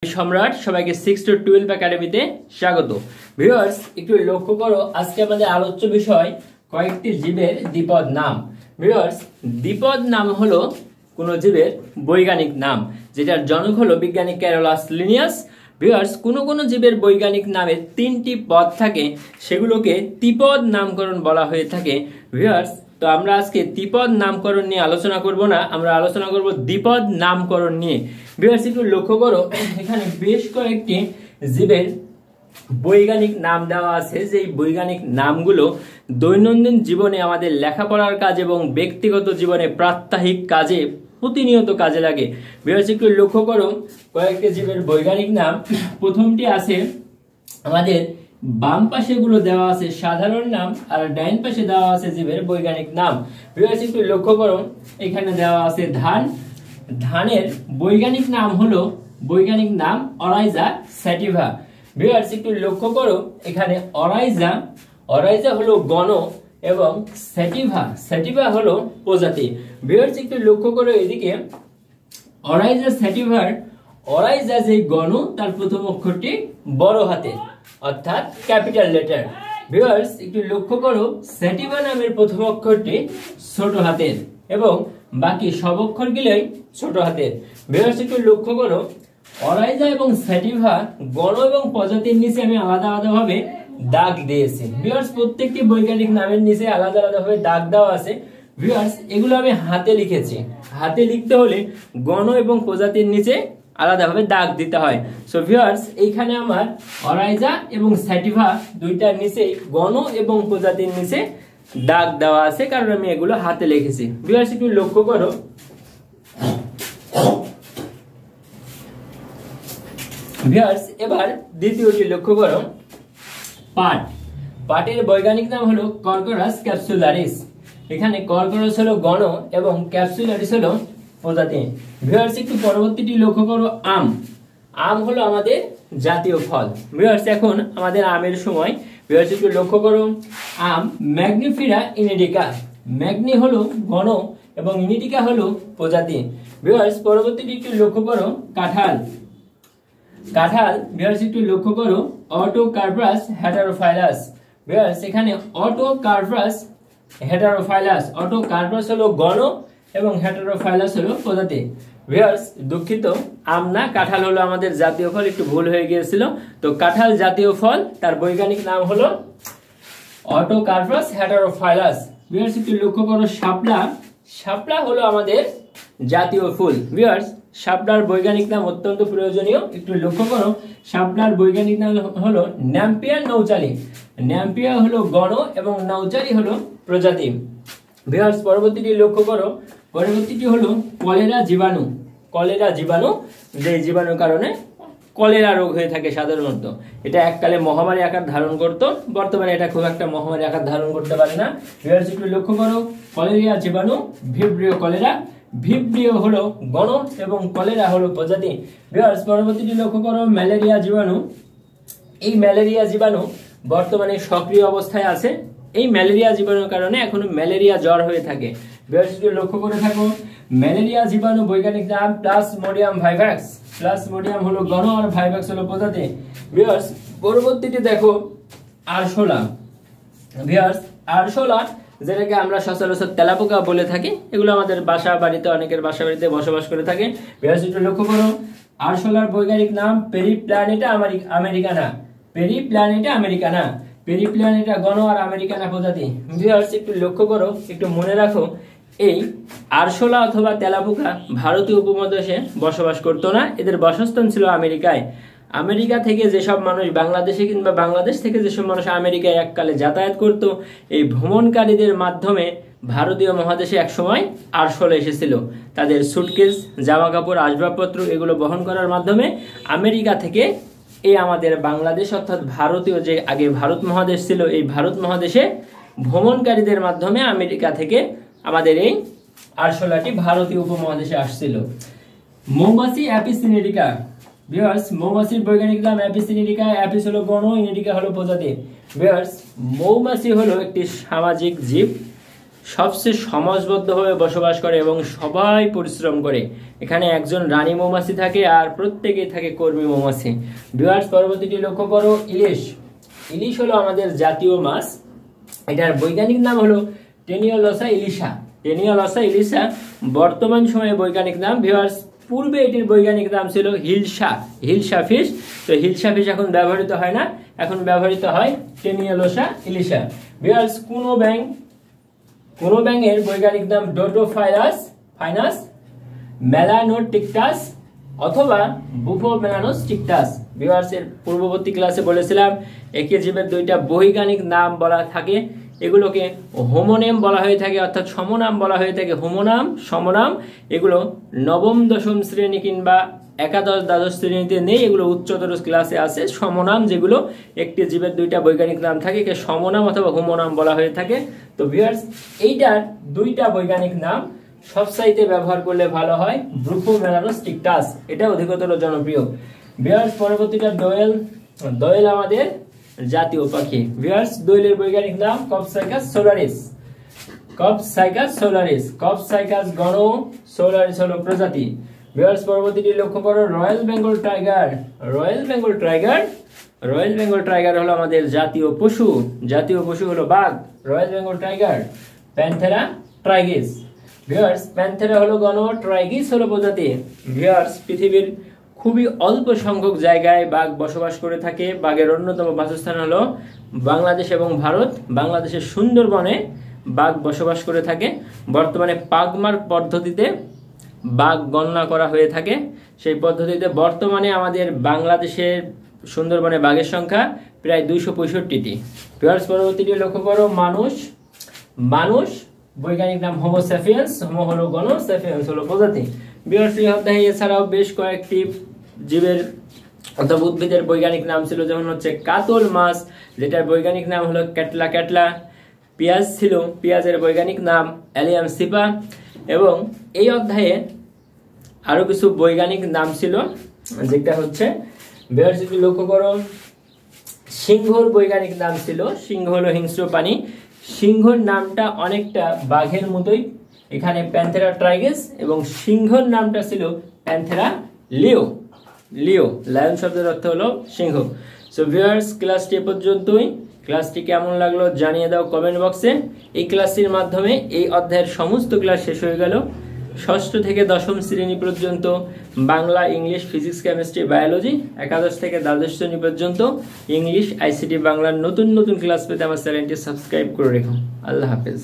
সম্রাট সবাইকে 6 to 12 একাডেমিতে স্বাগত। ভিউয়ার্স, একটু লক্ষ্য করো, আজকে আমাদের আলোচ্য বিষয় কয়েকটি জীবের দ্বিপদ নাম। ভিউয়ার্স, দ্বিপদ নাম হলো কোন জীবের বৈজ্ঞানিক নাম, যেটার জনক হলো বিজ্ঞানী ক্যারোলাস লিনিয়াস। ভিউয়ার্স, কোন জীবের বৈজ্ঞানিক নামে তিনটি পদ থাকে, সেগুলোকে ত্রিপদ নামকরণ বলা হয়ে থাকে। ভিউয়ার্স, তো আমরা আজকে ত্রিপদ নামকরণ নিয়ে আলোচনা করব না, আমরা আলোচনা করব দ্বিপদ নামকরণ নিয়ে। ভিউয়ার্স, একটু লক্ষ্য করো, এখানে বেশ কয়েকটি জীবের বৈজ্ঞানিক নাম দেওয়া আছে, যেই বৈজ্ঞানিক নামগুলো দৈনন্দিন জীবনে আমাদের লেখাপড়ার কাজ এবং ব্যক্তিগত জীবনে প্রাত্যহিক কাজে প্রতিনিয়ত কাজে লাগে। ভিউয়ার্স, একটু লক্ষ্য করো কয়েকটি জীবের বৈজ্ঞানিক নাম। প্রথমটি আছে আমাদের বাম পাশে গুলো দেওয়া আছে সাধারণ নাম, আর ডাইন পাশে দেওয়া আছে জীবের বৈজ্ঞানিক নাম। ভিউয়ার্স, একটু লক্ষ্য করো, এখানে দেওয়া আছে ধান। ধানের বৈজ্ঞানিক নাম হলো বৈজ্ঞানিক নাম অরাইজা স্যাটিভা। ভিউয়ার্স, একটু লক্ষ্য করো, এখানে অরাইজা হলো গণ এবং স্যাটিভা হলো প্রজাতি। ভিউয়ার্স, একটু লক্ষ্য করো এদিকে, অরাইজা স্যাটিভার অরাইজা যে গণ, তার প্রথম অক্ষরটি বড় হাতে অর্থাৎ ক্যাপিটাল লেটার। ভিউয়ার্স, একটু লক্ষ্য করো, স্যাটিভা নামের প্রথম অক্ষরটি ছোট হাতের এবং বাকি সব অক্ষরগুলোই ছোট হাতের। ভিউয়ার্স, একটু লক্ষ্য করো, অরাইজা এবং স্যাটিভা গণ এবং প্রজাতির নিচে আমি আলাদা আলাদা ভাবে দাগ দিয়েছি। ভিউয়ার্স, প্রত্যেকটি বৈজ্ঞানিক নামের নিচে আলাদা আলাদা ভাবে দাগ দেওয়া আছে। ভিউয়ার্স, এগুলো আমি হাতে লিখেছি। হাতে লিখতে হলে গণ এবং প্রজাতির নিচে আলাদাভাবে দাগ দিতে হয়। সো ভিউয়ার্স, এইখানে আমার অরাইজা এবং স্যাটিভা দুইটার নিচে গণ এবং প্রজাতির নিচে দাগ দেওয়া আছে, কারণ আমি এগুলো হাতে লিখেছি। ভিউয়ার্স, একটু লক্ষ্য করো, ভিউয়ার্স এবার দ্বিতীয়টি লক্ষ্য করো, পাট। পাটের বৈজ্ঞানিক নাম হলো কর্করাস ক্যাপসুলারিস। এখানে কর্করাস হলো গণ এবং ক্যাপসুলারিস হলো প্রজাতি। ভিউয়ার্স, একটু পরবর্তীটি লক্ষ্য করো, আম। আম হলো আমাদের জাতীয় ফল। ভিউয়ার্স, এখন আমাদের আমের সময়। ভিউয়ার্স, একটু লক্ষ্য করো, আম ম্যাগনিফেরা ইনিডিকা। ম্যাগনি হলো গণ এবং ইনিডিকা হলো প্রজাতি। ভিউয়ার্স, পরবর্তীটি একটু লক্ষ্য করো, কাঁঠাল। কাঁঠাল, ভিউয়ার্স একটু লক্ষ্য করো, অটোকার্পাস হেটারোফাইলাস। ভিউয়ার্স, এখানে অটোকার্পাস হেটারোফাইলাস, অটোকার্পাস হলো গণ এবং হেটারোফাইলাস হলো প্রজাতি। ভিউয়ার্স, দুঃখিত, আম না, কাঁঠাল হলো আমাদের জাতীয় ফল, একটু ভুল হয়ে গিয়েছিল। তো কাঁঠাল জাতীয় ফল, তার বৈজ্ঞানিক নাম হলো অটোকার্পাস হেটারোফাইলাস। ভিউয়ার্স, একটু লক্ষ্য করো, শাপলা। শাপলা হলো আমাদের জাতীয় ফুল। ভিউয়ার্স, শাপলার বৈজ্ঞানিক নাম অত্যন্ত প্রয়োজনীয়, একটু লক্ষ্য করো, শাপলার বৈজ্ঞানিক নাম হলো ন্যাম্পিয়ার নৌচালি। ন্যাম্পিয়ার হলো গণ এবং নৌচালি হলো প্রজাতি। ভিউয়ার্স, পরবর্তীটি লক্ষ্য করো, পরবর্তীটি হলো কলেরা জীবাণু। কলেরা জীবাণু, যে জীবাণুর কারণে কলেরা রোগ হয়ে থাকে সাধারণত। এটা এককালে মহামারী আকার ধারণ করত, বর্তমানে এটা খুব একটা মহামারী আকার ধারণ করতে পারে না। ভিউয়ার্স, একটু লক্ষ্য করো, কলেরিয়া জীবাণু, ভিব্রিও কলেরা। ভিব্রিও হলো গণ এবং কলেরা হলো প্রজাতি। ভিউয়ার্স, পরবর্তীটি লক্ষ্য করো, ম্যালেরিয়া জীবাণু। এই ম্যালেরিয়া জীবাণু বর্তমানে সক্রিয় অবস্থায় আছে। এই ম্যালেরিয়া জীবাণুর কারণে এখনো ম্যালেরিয়া জ্বর হয়ে থাকে। ভিউয়ার্স, লক্ষ্য করে থাকো, ম্যালেরিয়া জীবাণু বৈজ্ঞানিক নাম প্লাজমোডিয়াম ভাইভাক্স। প্লাজমোডিয়াম হলো গণ আর ভাইভাক্স হলো প্রজাতি। ভিউয়ার্স, পরবর্তীটি দেখো, আরশোলা। ভিউয়ার্স, আরশোলা, যেটাকে আমরা সচরাচর তেলাপোকা বলে থাকি, এগুলো আমাদের বাসা বাড়িতে, অনেকের বাসা বাড়িতে বসবাস করে থাকে। ভিউয়ার্স, একটু লক্ষ্য করো, আরশোলার বৈজ্ঞানিক নাম পেরিপ্ল্যানেটা আমেরিকানা। পেরিপ্ল্যানেটা আমেরিকানা। পেরিপ্ল্যানেটা গণ আর আমেরিকানা প্রজাতি। ভিউয়ার্স, একটু লক্ষ্য করো, একটু মনে রাখো, এই আরশোলা অথবা তেলাপোকা ভারতীয় উপমহাদেশে বসবাস করতো না, এদের বাসস্থান ছিল আমেরিকায়। আমেরিকা থেকে যেসব মানুষ বাংলাদেশে কিংবা বাংলাদেশ থেকে যেসব মানুষ আমেরিকায় এককালে যাতায়াত করত, এই ভ্রমণকারীদের মাধ্যমে ভারতীয় মহাদেশে একসময় আরশোলা এসেছিল। তাদের সুটকেস, জামা কাপড়, আসবাবপত্র এগুলো বহন করার মাধ্যমে আমেরিকা থেকে এই আমাদের বাংলাদেশ অর্থাৎ ভারতীয় যে আগে ভারত মহাদেশ ছিল, এই ভারত মহাদেশে ভ্রমণকারীদের মাধ্যমে আমেরিকা থেকে আমাদের এই আরশোলাটি ভারতীয় উপমহাদেশে আসছিল। মৌমাছি অ্যাপিস ইনিডিকা। ভিউয়ার্স, মৌমাছির বৈজ্ঞানিক নাম অ্যাপিস ইনিডিকা। অ্যাপিস হলো গণ, ইনিডিকা হলো প্রজাতি। ভিউয়ার্স, মৌমাছি হলো একটি সামাজিক জীব। সবচেয়ে সমাজবদ্ধভাবে বসবাস করে এবং সবাই পরিশ্রম করে। এখানে একজন রানী মৌমাছি থাকে আর প্রত্যেকেই থাকে কর্মী মৌমাছি। ভিউয়ার্স, পরবর্তীটি লক্ষ্য করো, ইলিশ। ইলিশ হলো আমাদের জাতীয় মাছ। এটার বৈজ্ঞানিক নাম হলো টেনিওলসা ইলিশা। টেনিওলসা ইলিশা বর্তমান সময়ে বৈজ্ঞানিক নাম। ভিউয়ার্স, পূর্বে এটির বৈজ্ঞানিক নাম ছিল হিলসা, হিলসা ফিশ। তো হিলসা ফিশ এখন ব্যবহৃত হয় না, এখন ব্যবহৃত হয় টেনিওলসা ইলিশা। ভিউয়ার্স, কোন ব্যাঙের বৈজ্ঞানিক নাম ডোডোফাইলাস ফাইনাস, মেলানোটিকটাস অথবা বুফো মেলানোস্টিকটাস। ভিউয়ার্স, এর পূর্ববর্তী ক্লাসে বলেছিলাম একই জীবের দুইটা বৈজ্ঞানিক নাম বলা থাকে, এগুলোকে হোমোনেম বলা হয়ে থাকে, অর্থাৎ সমনাম বলা হয়ে থাকে। হোমোনাম, সমনাম এগুলো নবম দশম শ্রেণী কিংবা একাদশ দ্বাদশ শ্রেণীতে নেই, এগুলো উচ্চতর ক্লাসে আছে। সমনাম যেগুলো একটি জীবের দুইটা বৈজ্ঞানিক নাম থাকে, একে সমনাম অথবা হোমোনাম বলা হয়ে থাকে। তো ভিউয়ার্স, এইটার দুইটা বৈজ্ঞানিক নাম সবসাইতে ব্যবহার করলে ভালো হয়। ব্রুফো মেলানোস্টিকটাস, এটা অধিকতর জনপ্রিয়। ভিউয়ার্স, পরবর্তীটা দোয়েল। দোয়েল আমাদের জাতীয় পাখি। ভিউয়ার্স, দোয়েলের বৈজ্ঞানিক নাম কপসাইকাস সোলারিস। কপসাইকাস সোলারিস, কপসাইকাস গণ, সোলারিস হলো প্রজাতি। ভিউয়ার্স, পরবর্তীটি লক্ষ্য করো, royal Bengal tiger. Royal Bengal tiger, royal Bengal tiger হলো আমাদের জাতীয় পশু। জাতীয় পশু হলো বাঘ। Royal Bengal tiger. Panthera tigris. Viewers, panthera হলো গণ, ট্রাইগিস হলো প্রজাতি। ভিউয়ার্স, পৃথিবীর খুবই অল্প সংখ্যক জায়গায় বাঘ বসবাস করে থাকে। বাঘের অন্যতম বাসস্থান হলো বাংলাদেশ এবং ভারত। বাংলাদেশের সুন্দরবনে বাঘ বসবাস করে থাকে। বর্তমানে পাগমার্ক পদ্ধতিতে বাঘ গণনা করা হয়ে থাকে। সেই পদ্ধতিতে বর্তমানে আমাদের বাংলাদেশের সুন্দরবনে বাঘের সংখ্যা প্রায় 265টি। ভিউয়ার্স, পরবর্তীটি লক্ষ্য করো, মানুষ। মানুষ বৈজ্ঞানিক নাম হোমো স্যাপিয়েন্স। হোমো হলো গণ, স্যাপিয়েন্স হলো প্রজাতি। ভিউয়ার্স, এই অধ্যায়ে এছাড়াও বেশ কয়েকটি জীবের অথবা উদ্ভিদের বৈজ্ঞানিক নাম ছিল, যেমন হচ্ছে কাতল মাছ, যেটার বৈজ্ঞানিক নাম হলো ক্যাটলা ক্যাটলা। পেঁয়াজ ছিল, পেঁয়াজের বৈজ্ঞানিক নাম অ্যালিয়াম সিপা। এবং এই অধ্যায়ে আরো কিছু বৈজ্ঞানিক নাম ছিল, যেটা হচ্ছে ভিউয়ার্স লক্ষ্য করো, সিংহর বৈজ্ঞানিক নাম ছিল, সিংহ হলো হিংস্র প্রাণী। সিংহর নামটা অনেকটা বাঘের মতোই। এখানে প্যান্থেরা ট্রাইগিস এবং সিংহর নামটা ছিল প্যান্থেরা লিও। লিও, লায়ন শব্দের অর্থ হলো সিংহ। সো ভিউয়ার্স, ক্লাসটি এ পর্যন্তই। ক্লাসটি কেমন লাগলো জানিয়ে দাও কমেন্ট বক্সে। এই ক্লাসটির মাধ্যমে এই অধ্যায়ের সমস্ত ক্লাস শেষ হয়ে গেল। ষষ্ঠ থেকে দশম শ্রেণী পর্যন্ত Bangla, English, physics, chemistry, biology. একাদশ থেকে দ্বাদশ শ্রেণী পর্যন্ত ইংলিশ, আইসিটি, বাংলার নতুন নতুন ক্লাস পেতে আমার চ্যানেলটি সাবস্ক্রাইব করে রেখো। আল্লাহ হাফেজ।